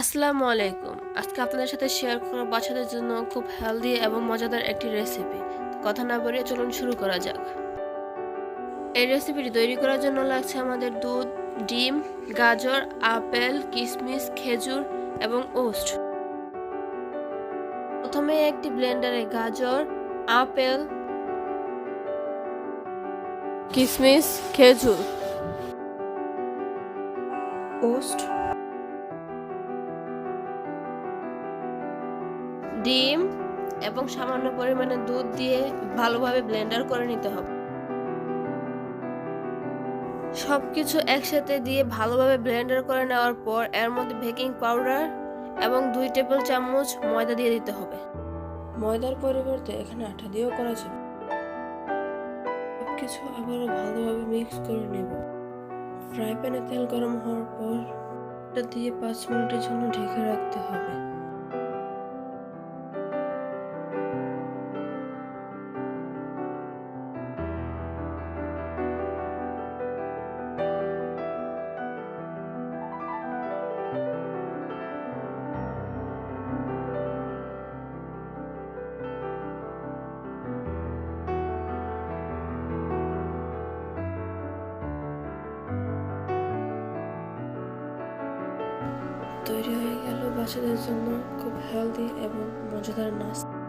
আসসালামু আলাইকুম। আজকে আপনাদের সাথে শেয়ার করব বাচ্চাদের জন্য খুব হেলদি এবং মজাদার একটি রেসিপি। কথা না বাড়িয়ে চলুন শুরু করা যাক। এই রেসিপিটি তৈরি করার জন্য লাগছে আমাদের দুধ, ডিম, গাজর, আপেল, কিশমিশ, খেজুর এবং ওটস। প্রথমে একটি ব্লেন্ডারে গাজর, আপেল, কিশমিশ, খেজুর, ওটস, ডিম এবং সামান্য পরিমাণে দুধ দিয়ে ভালোভাবে ব্লেন্ডার করে নিতে হবে। সবকিছু একসাথে দিয়ে ভালোভাবে ব্লেন্ডার করে নেওয়ার পর এর মধ্যে বেকিং পাউডার এবং 2 টেবিল চামচ ময়দা দিয়ে দিতে হবে। ময়দার পরিবর্তে এখানে আটা দিয়েও করা যাবে। সবকিছু আবারও ভালোভাবে মিক্স করে নেব। ফ্রাই প্যানে তেল গরম হওয়ার পর এটা দিয়ে 5 মিনিটের জন্য ঢেকে রাখতে হবে। তৈরি হয়ে গেল বাচ্চাদের জন্য খুব হেলদি এবং মজাদার নাস্তা।